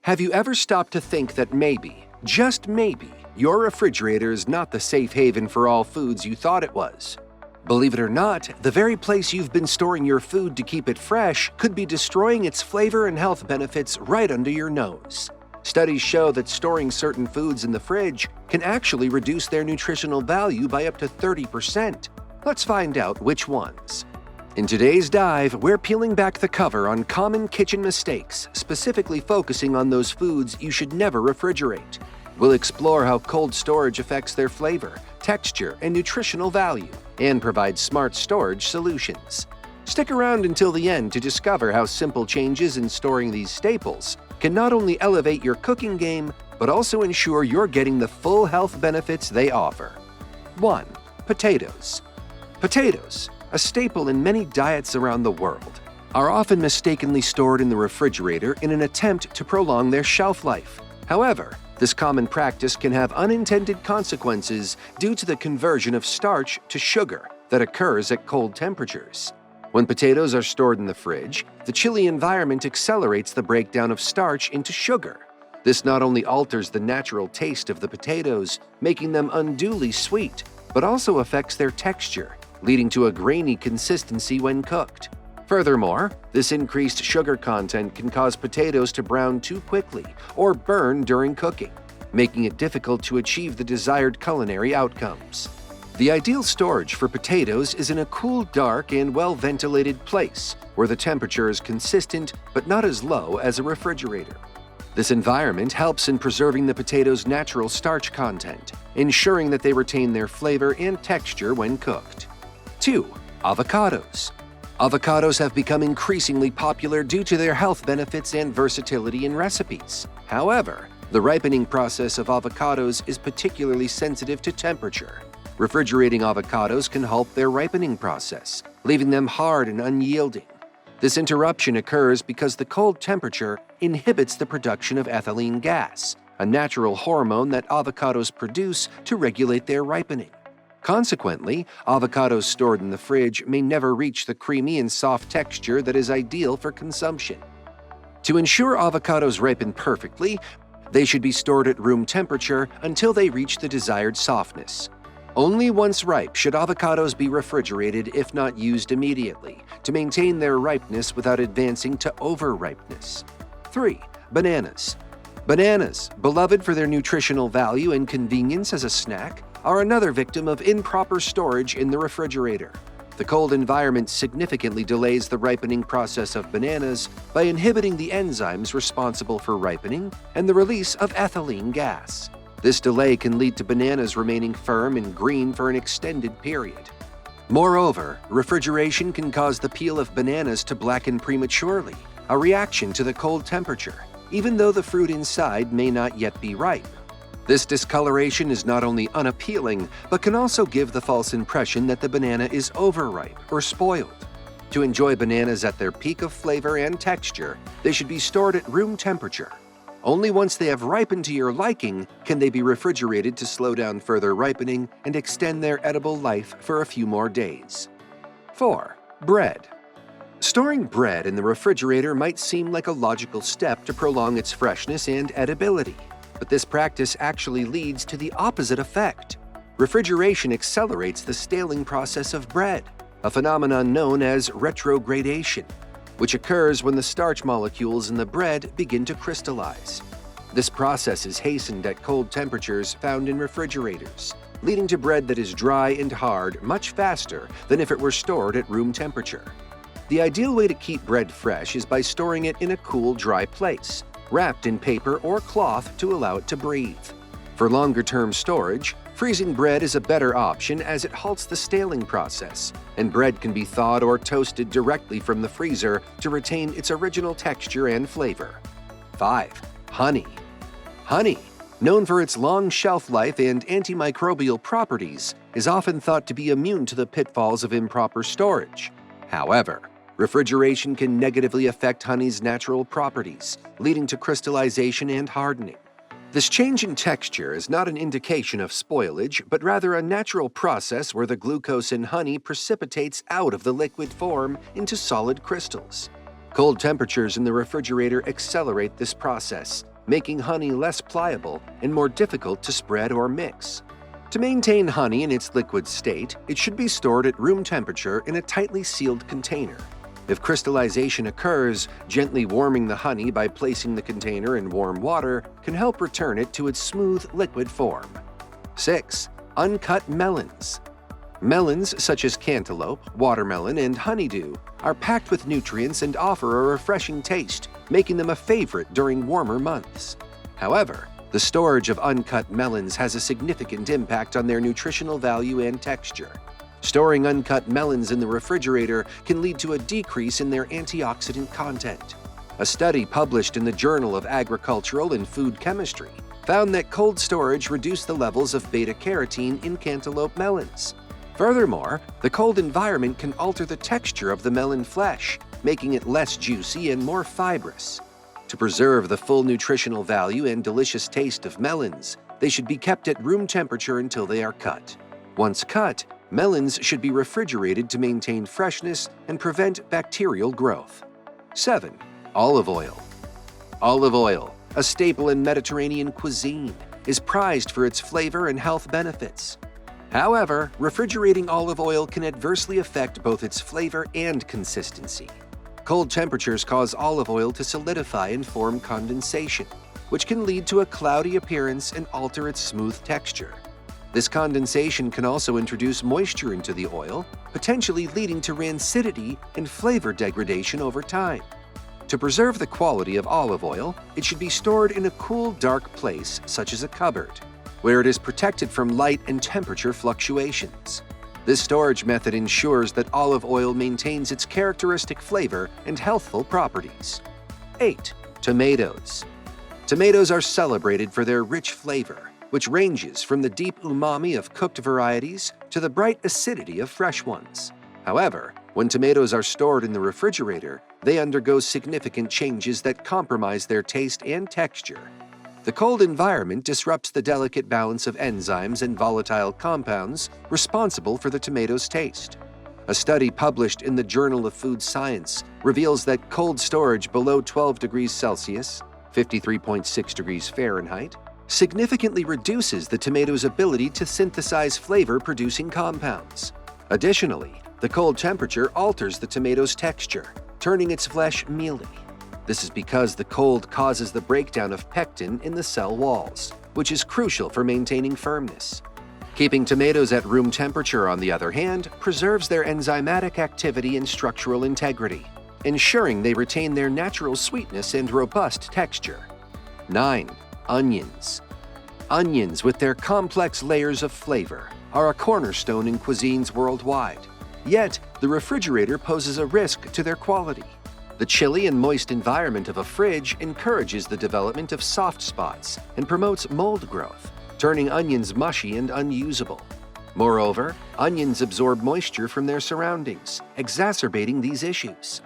Have you ever stopped to think that maybe, just maybe, your refrigerator is not the safe haven for all foods you thought it was? Believe it or not, the very place you've been storing your food to keep it fresh could be destroying its flavor and health benefits right under your nose. Studies show that storing certain foods in the fridge can actually reduce their nutritional value by up to 30%. Let's find out which ones. In today's dive, we're peeling back the cover on common kitchen mistakes, specifically focusing on those foods you should never refrigerate. We'll explore how cold storage affects their flavor, texture, and nutritional value, and provide smart storage solutions. Stick around until the end to discover how simple changes in storing these staples can not only elevate your cooking game, but also ensure you're getting the full health benefits they offer. 1. Potatoes. Potatoes, a staple in many diets around the world, are often mistakenly stored in the refrigerator in an attempt to prolong their shelf life. However, this common practice can have unintended consequences due to the conversion of starch to sugar that occurs at cold temperatures. When potatoes are stored in the fridge, the chilly environment accelerates the breakdown of starch into sugar. This not only alters the natural taste of the potatoes, making them unduly sweet, but also affects their texture, leading to a grainy consistency when cooked. Furthermore, this increased sugar content can cause potatoes to brown too quickly or burn during cooking, making it difficult to achieve the desired culinary outcomes. The ideal storage for potatoes is in a cool, dark, and well-ventilated place where the temperature is consistent but not as low as a refrigerator. This environment helps in preserving the potatoes' natural starch content, ensuring that they retain their flavor and texture when cooked. 2. Avocados. Avocados have become increasingly popular due to their health benefits and versatility in recipes. However, the ripening process of avocados is particularly sensitive to temperature. Refrigerating avocados can halt their ripening process, leaving them hard and unyielding. This interruption occurs because the cold temperature inhibits the production of ethylene gas, a natural hormone that avocados produce to regulate their ripening. Consequently, avocados stored in the fridge may never reach the creamy and soft texture that is ideal for consumption. To ensure avocados ripen perfectly, they should be stored at room temperature until they reach the desired softness. Only once ripe should avocados be refrigerated if not used immediately, to maintain their ripeness without advancing to over-ripeness. 3. Bananas. Bananas, beloved for their nutritional value and convenience as a snack, are another victim of improper storage in the refrigerator. The cold environment significantly delays the ripening process of bananas by inhibiting the enzymes responsible for ripening and the release of ethylene gas. This delay can lead to bananas remaining firm and green for an extended period. Moreover, refrigeration can cause the peel of bananas to blacken prematurely, a reaction to the cold temperature, even though the fruit inside may not yet be ripe. This discoloration is not only unappealing, but can also give the false impression that the banana is overripe or spoiled. To enjoy bananas at their peak of flavor and texture, they should be stored at room temperature. Only once they have ripened to your liking can they be refrigerated to slow down further ripening and extend their edible life for a few more days. 4. Bread. Storing bread in the refrigerator might seem like a logical step to prolong its freshness and edibility. But this practice actually leads to the opposite effect. Refrigeration accelerates the staling process of bread, a phenomenon known as retrogradation, which occurs when the starch molecules in the bread begin to crystallize. This process is hastened at cold temperatures found in refrigerators, leading to bread that is dry and hard much faster than if it were stored at room temperature. The ideal way to keep bread fresh is by storing it in a cool, dry place, wrapped in paper or cloth to allow it to breathe. For longer-term storage, freezing bread is a better option as it halts the staling process, and bread can be thawed or toasted directly from the freezer to retain its original texture and flavor. 5. Honey. Honey, known for its long shelf life and antimicrobial properties, is often thought to be immune to the pitfalls of improper storage. However, refrigeration can negatively affect honey's natural properties, leading to crystallization and hardening. This change in texture is not an indication of spoilage, but rather a natural process where the glucose in honey precipitates out of the liquid form into solid crystals. Cold temperatures in the refrigerator accelerate this process, making honey less pliable and more difficult to spread or mix. To maintain honey in its liquid state, it should be stored at room temperature in a tightly sealed container. If crystallization occurs, gently warming the honey by placing the container in warm water can help return it to its smooth liquid form. 6. Uncut melons. Melons such as cantaloupe, watermelon, and honeydew are packed with nutrients and offer a refreshing taste, making them a favorite during warmer months. However, the storage of uncut melons has a significant impact on their nutritional value and texture. Storing uncut melons in the refrigerator can lead to a decrease in their antioxidant content. A study published in the Journal of Agricultural and Food Chemistry found that cold storage reduced the levels of beta-carotene in cantaloupe melons. Furthermore, the cold environment can alter the texture of the melon flesh, making it less juicy and more fibrous. To preserve the full nutritional value and delicious taste of melons, they should be kept at room temperature until they are cut. Once cut, melons should be refrigerated to maintain freshness and prevent bacterial growth. 7. Olive oil. Olive oil, a staple in Mediterranean cuisine, is prized for its flavor and health benefits. However, refrigerating olive oil can adversely affect both its flavor and consistency. Cold temperatures cause olive oil to solidify and form condensation, which can lead to a cloudy appearance and alter its smooth texture. This condensation can also introduce moisture into the oil, potentially leading to rancidity and flavor degradation over time. To preserve the quality of olive oil, it should be stored in a cool, dark place, such as a cupboard, where it is protected from light and temperature fluctuations. This storage method ensures that olive oil maintains its characteristic flavor and healthful properties. 8. Tomatoes. Tomatoes are celebrated for their rich flavor, which ranges from the deep umami of cooked varieties to the bright acidity of fresh ones. However, when tomatoes are stored in the refrigerator, they undergo significant changes that compromise their taste and texture. The cold environment disrupts the delicate balance of enzymes and volatile compounds responsible for the tomato's taste. A study published in the Journal of Food Science reveals that cold storage below 12 degrees Celsius, 53.6 degrees Fahrenheit, significantly reduces the tomato's ability to synthesize flavor-producing compounds. Additionally, the cold temperature alters the tomato's texture, turning its flesh mealy. This is because the cold causes the breakdown of pectin in the cell walls, which is crucial for maintaining firmness. Keeping tomatoes at room temperature, on the other hand, preserves their enzymatic activity and structural integrity, ensuring they retain their natural sweetness and robust texture. 9. Onions. Onions, with their complex layers of flavor, are a cornerstone in cuisines worldwide. Yet, the refrigerator poses a risk to their quality. The chilly and moist environment of a fridge encourages the development of soft spots and promotes mold growth, turning onions mushy and unusable. Moreover, onions absorb moisture from their surroundings, exacerbating these issues.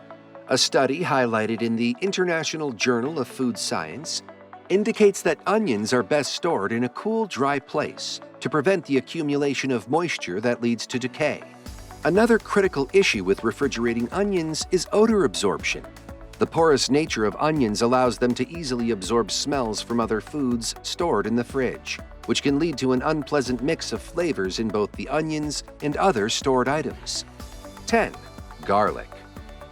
A study highlighted in the International Journal of Food Science indicates that onions are best stored in a cool, dry place to prevent the accumulation of moisture that leads to decay. Another critical issue with refrigerating onions is odor absorption. The porous nature of onions allows them to easily absorb smells from other foods stored in the fridge, which can lead to an unpleasant mix of flavors in both the onions and other stored items. 10. Garlic.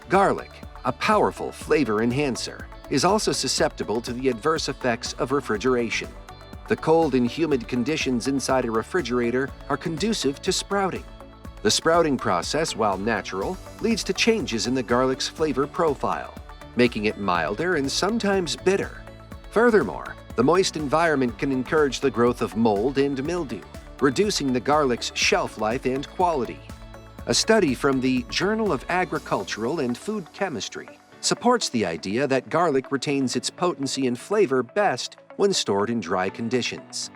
Garlic, a powerful flavor enhancer, is also susceptible to the adverse effects of refrigeration. The cold and humid conditions inside a refrigerator are conducive to sprouting. The sprouting process, while natural, leads to changes in the garlic's flavor profile, making it milder and sometimes bitter. Furthermore, the moist environment can encourage the growth of mold and mildew, reducing the garlic's shelf life and quality. A study from the Journal of Agricultural and Food Chemistry supports the idea that garlic retains its potency and flavor best when stored in dry conditions.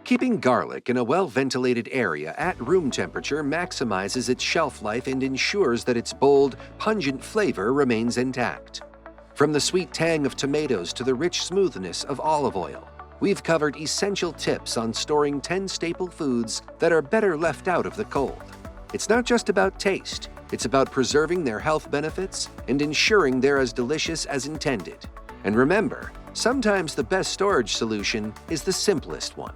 Keeping garlic in a well-ventilated area at room temperature maximizes its shelf life and ensures that its bold, pungent flavor remains intact. From the sweet tang of tomatoes to the rich smoothness of olive oil, we've covered essential tips on storing 10 staple foods that are better left out of the cold. It's not just about taste, it's about preserving their health benefits and ensuring they're as delicious as intended. And remember, Sometimes the best storage solution is the simplest one.